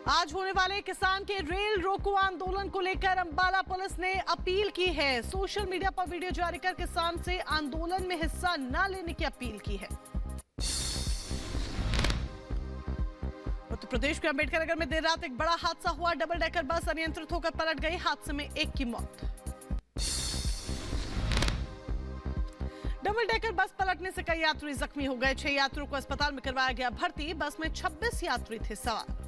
आज होने वाले किसान के रेल रोको आंदोलन को लेकर अंबाला पुलिस ने अपील की है। सोशल मीडिया पर वीडियो जारी कर किसान से आंदोलन में हिस्सा न लेने की अपील की है। उत्तर प्रदेश के अंबेडकर नगर में देर रात एक बड़ा हादसा हुआ। डबल डेकर बस अनियंत्रित होकर पलट गई। हादसे में एक की मौत। डबल डेकर बस पलटने से कई यात्री जख्मी हो गए। 6 यात्रियों को अस्पताल में करवाया गया भर्ती। बस में 26 यात्री थे सवार।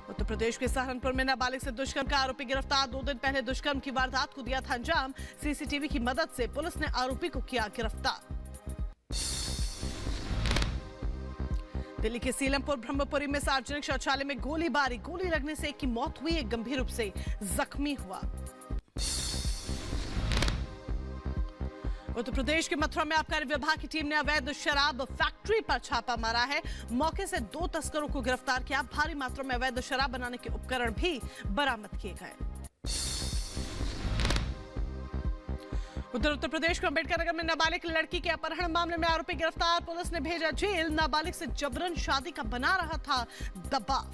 उत्तर प्रदेश के सहारनपुर में नाबालिग से दुष्कर्म का आरोपी गिरफ्तार। 2 दिन पहले दुष्कर्म की वारदात को दिया था अंजाम। सीसीटीवी की मदद से पुलिस ने आरोपी को किया गिरफ्तार। दिल्ली के सीलमपुर ब्रह्मपुरी में सार्वजनिक शौचालय में गोलीबारी। गोली लगने से एक की मौत हुई, एक गंभीर रूप से जख्मी हुआ। उत्तर प्रदेश के मथुरा में आबकारी विभाग की टीम ने अवैध शराब फैक्ट्री पर छापा मारा है। मौके से 2 तस्करों को गिरफ्तार किया। भारी मात्रा में अवैध शराब बनाने के उपकरण भी बरामद किए गए। उत्तर प्रदेश के अंबेडकर नगर में नाबालिग लड़की के अपहरण मामले में आरोपी गिरफ्तार। पुलिस ने भेजा जेल। नाबालिग से जबरन शादी का बना रहा था दबाव।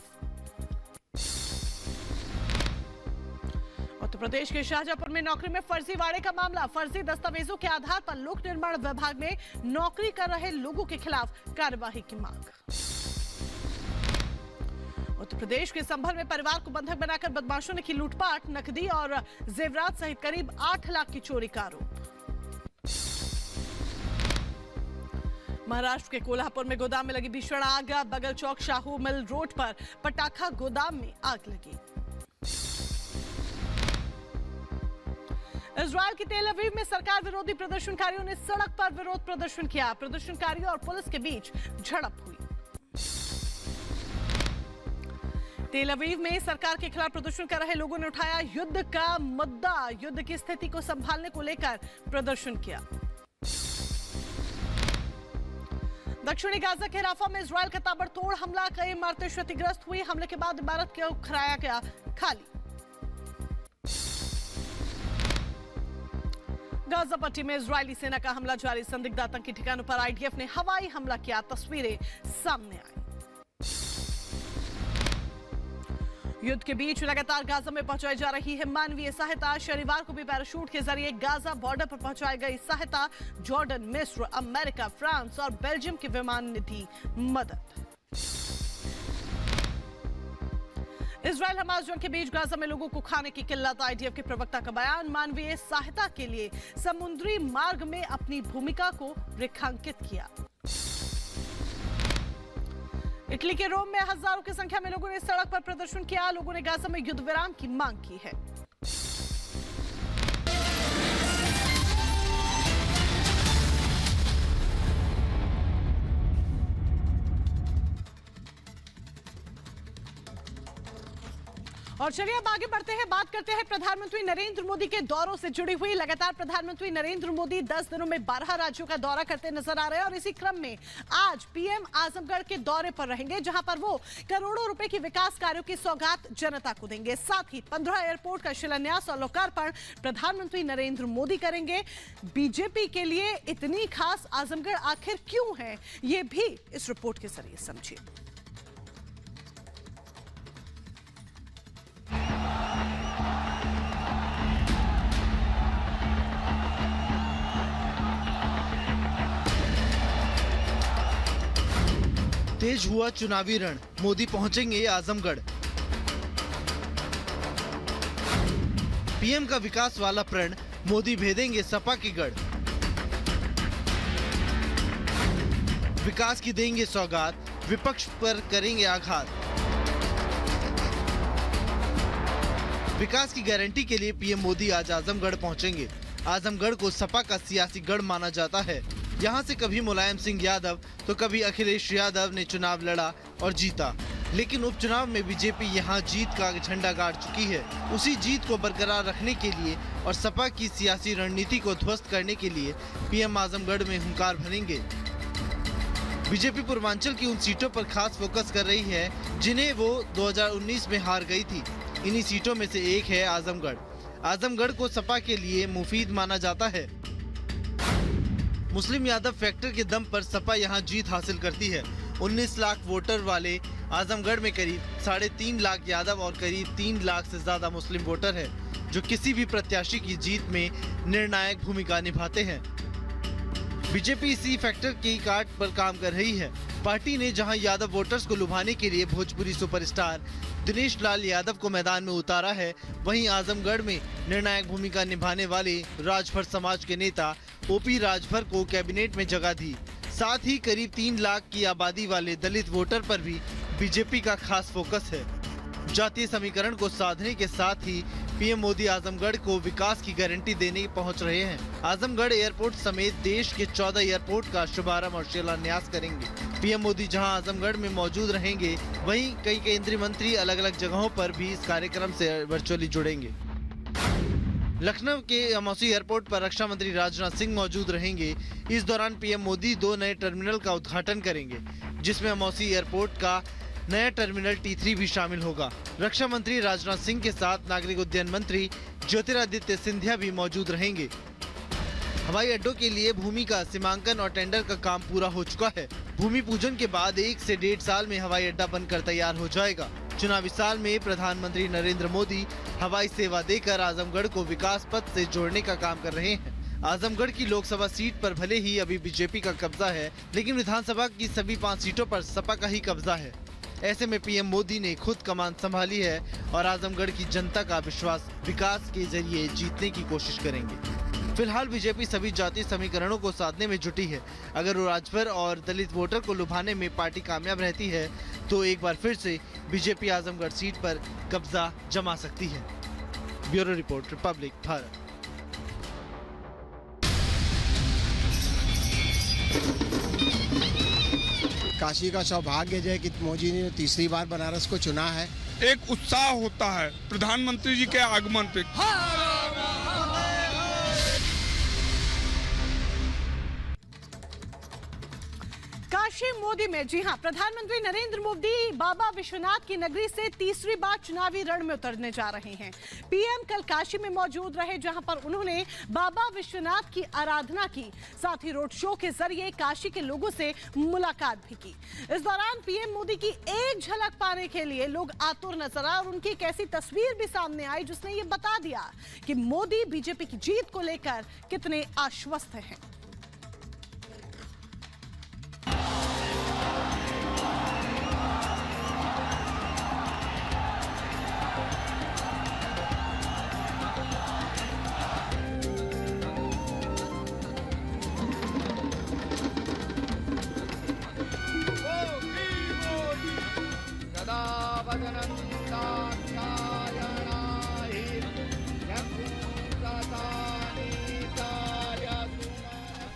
उत्तर प्रदेश के शाहजहांपुर में नौकरी में फर्जीवाड़े का मामला। फर्जी दस्तावेजों के आधार पर लोक निर्माण विभाग में नौकरी कर रहे लोगों के खिलाफ कार्रवाई की मांग। उत्तर प्रदेश के संभल में परिवार को बंधक बनाकर बदमाशों ने की लूटपाट। नकदी और जेवरात सहित करीब 8 लाख की चोरी का आरोप। महाराष्ट्र के कोल्हापुर में गोदाम में लगी भीषण आग। बगल चौक शाहू मिल रोड पर पटाखा गोदाम में आग लगी। इजरायल की तेल अवीव में सरकार विरोधी प्रदर्शनकारियों ने सड़क पर विरोध प्रदर्शन किया। प्रदर्शनकारियों और पुलिस के बीच झड़प हुई। तेल अवीव में सरकार के खिलाफ प्रदर्शन कर रहे लोगों ने उठाया युद्ध का मुद्दा। युद्ध की स्थिति को संभालने को लेकर प्रदर्शन किया। दक्षिणी गाजा के राफा में इजरायल का ताबड़तोड़ हमला। कई इमारतें क्षतिग्रस्त हुई। हमले के बाद इमारत को कराया गया खाली। गाजा पट्टी में इजरायली सेना का हमला जारी। संदिग्ध आतंकी ठिकानों पर आईडीएफ ने हवाई हमला किया। तस्वीरें सामने आई। युद्ध के बीच लगातार गाजा में पहुंचाई जा रही है मानवीय सहायता। शनिवार को भी पैराशूट के जरिए गाजा बॉर्डर पर पहुंचाई गई सहायता। जॉर्डन, मिस्र, अमेरिका, फ्रांस और बेल्जियम के विमान ने दी मदद। इजरायल हमास जंग के बीच गाजा में लोगों को खाने की किल्लत। आईडीएफ के प्रवक्ता का बयान। मानवीय सहायता के लिए समुद्री मार्ग में अपनी भूमिका को रेखांकित किया। इटली के रोम में हजारों की संख्या में लोगों ने सड़क पर प्रदर्शन किया। लोगों ने गाजा में युद्ध विराम की मांग की है। और चलिए अब आगे बढ़ते हैं। बात करते हैं प्रधानमंत्री नरेंद्र मोदी के दौरों से जुड़ी हुई। लगातार प्रधानमंत्री नरेंद्र मोदी 10 दिनों में 12 राज्यों का दौरा करते नजर आ रहे हैं और इसी क्रम में आज पीएम आजमगढ़ के दौरे पर रहेंगे, जहां पर वो करोड़ों रुपए की विकास कार्यों की सौगात जनता को देंगे। साथ ही 15 एयरपोर्ट का शिलान्यास और लोकार्पण प्रधानमंत्री नरेंद्र मोदी करेंगे। बीजेपी के लिए इतनी खास आजमगढ़ आखिर क्यों है, ये भी इस रिपोर्ट के जरिए समझिए। तेज हुआ चुनावी रण। मोदी पहुंचेंगे आजमगढ़। पीएम का विकास वाला प्रण। मोदी भेदेंगे सपा के गढ़। विकास की देंगे सौगात। विपक्ष पर करेंगे आघात। विकास की गारंटी के लिए पीएम मोदी आज आजमगढ़ पहुंचेंगे। आजमगढ़ को सपा का सियासी गढ़ माना जाता है। यहाँ से कभी मुलायम सिंह यादव तो कभी अखिलेश यादव ने चुनाव लड़ा और जीता, लेकिन उपचुनाव में बीजेपी यहाँ जीत का झंडा गाड़ चुकी है। उसी जीत को बरकरार रखने के लिए और सपा की सियासी रणनीति को ध्वस्त करने के लिए पीएम आजमगढ़ में हुंकार भरेंगे। बीजेपी पूर्वांचल की उन सीटों पर खास फोकस कर रही है जिन्हें वो 2019 में हार गई थी। इन्हीं सीटों में से एक है आजमगढ़। आजमगढ़ को सपा के लिए मुफीद माना जाता है। मुस्लिम यादव फैक्टर के दम पर सपा यहां जीत हासिल करती है। 19 लाख वोटर वाले आजमगढ़ में करीब 3.5 लाख यादव और करीब 3 लाख से ज्यादा मुस्लिम वोटर है, जो किसी भी प्रत्याशी की जीत में निर्णायक भूमिका निभाते हैं। बीजेपी इसी फैक्टर की काट पर काम कर रही है। पार्टी ने जहां यादव वोटर्स को लुभाने के लिए भोजपुरी सुपरस्टार दिनेश लाल यादव को मैदान में उतारा है, वहीं आजमगढ़ में निर्णायक भूमिका निभाने वाले राजभर समाज के नेता ओपी राजभर को कैबिनेट में जगह दी। साथ ही करीब 3 लाख की आबादी वाले दलित वोटर पर भी बीजेपी का खास फोकस है। जातीय समीकरण को साधने के साथ ही पीएम मोदी आजमगढ़ को विकास की गारंटी देने पहुंच रहे हैं। आजमगढ़ एयरपोर्ट समेत देश के 14 एयरपोर्ट का शुभारंभ और शिलान्यास करेंगे। पीएम मोदी जहां आजमगढ़ में मौजूद रहेंगे, वहीं कई केंद्रीय मंत्री अलग अलग जगहों पर भी इस कार्यक्रम से वर्चुअली जुड़ेंगे। लखनऊ के अमौसी एयरपोर्ट पर रक्षा मंत्री राजनाथ सिंह मौजूद रहेंगे। इस दौरान पीएम मोदी 2 नए टर्मिनल का उद्घाटन करेंगे, जिसमें अमौसी एयरपोर्ट का नया टर्मिनल T3 भी शामिल होगा। रक्षा मंत्री राजनाथ सिंह के साथ नागरिक उड्डयन मंत्री ज्योतिरादित्य सिंधिया भी मौजूद रहेंगे। हवाई अड्डों के लिए भूमि का सीमांकन और टेंडर का काम पूरा हो चुका है। भूमि पूजन के बाद 1 से 1.5 साल में हवाई अड्डा बनकर तैयार हो जाएगा। चुनावी साल में प्रधानमंत्री नरेंद्र मोदी हवाई सेवा देकर आजमगढ़ को विकास पथ से जोड़ने का काम कर रहे हैं। आजमगढ़ की लोकसभा सीट पर भले ही अभी बीजेपी का कब्जा है, लेकिन विधानसभा की सभी 5 सीटों पर सपा का ही कब्जा है। ऐसे में पीएम मोदी ने खुद कमान संभाली है और आजमगढ़ की जनता का विश्वास विकास के जरिए जीतने की कोशिश करेंगे। फिलहाल बीजेपी सभी जातीय समीकरणों को साधने में जुटी है। अगर राजभर और दलित वोटर को लुभाने में पार्टी कामयाब रहती है, तो एक बार फिर से बीजेपी आजमगढ़ सीट पर कब्जा जमा सकती है। Bureau report, Republic Bharat. Kashi का सौभाग्य है कि मोदी ने तीसरी बार बनारस को चुना है। एक उत्साह होता है प्रधानमंत्री जी के आगमन पे। काशी मोदी में, जी हां, प्रधानमंत्री नरेंद्र मोदी बाबा विश्वनाथ की नगरी से तीसरी बार चुनावी रण में उतरने जा रहे हैं। पीएम कल काशी में मौजूद रहे, जहां पर उन्होंने बाबा विश्वनाथ की आराधना की, साथ ही रोड शो के जरिए काशी के लोगों से मुलाकात भी की। इस दौरान पीएम मोदी की एक झलक पाने के लिए लोग आतुर नजर आए और उनकी एक ऐसी तस्वीर भी सामने आई जिसने ये बता दिया कि मोदी बीजेपी की जीत को लेकर कितने आश्वस्त हैं।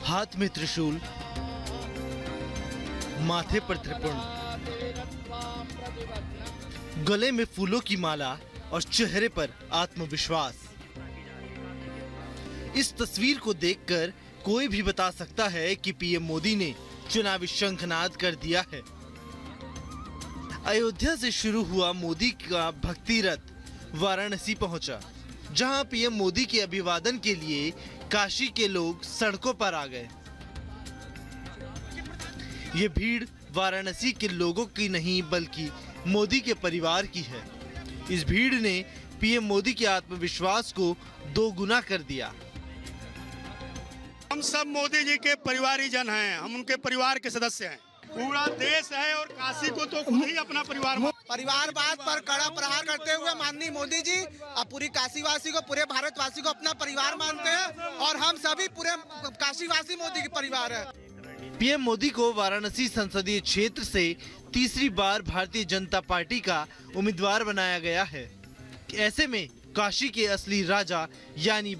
हाथ में त्रिशूल, माथे पर त्रिपुंड, गले में फूलों की माला और चेहरे पर आत्मविश्वास। इस तस्वीर को देखकर कोई भी बता सकता है कि पीएम मोदी ने चुनावी शंखनाद कर दिया है। अयोध्या से शुरू हुआ मोदी का भक्ति रथ वाराणसी पहुंचा, जहां पीएम मोदी के अभिवादन के लिए काशी के लोग सड़कों पर आ गए। ये भीड़ वाराणसी के लोगों की नहीं बल्कि मोदी के परिवार की है। इस भीड़ ने पीएम मोदी के आत्मविश्वास को 2 गुना कर दिया। हम सब मोदी जी के परिवारी जन हैं, हम उनके परिवार के सदस्य हैं। पूरा देश है और काशी को तो खुद ही अपना परिवारवाद पर कड़ा प्रहार करते हुए माननीय मोदी जी अब पूरी काशीवासी को, पूरे भारतवासी को अपना परिवार मानते हैं और हम सभी पूरे काशीवासी मोदी के परिवार है। पीएम मोदी को वाराणसी संसदीय क्षेत्र से तीसरी बार भारतीय जनता पार्टी का उम्मीदवार बनाया गया है। ऐसे में काशी के असली राजा यानी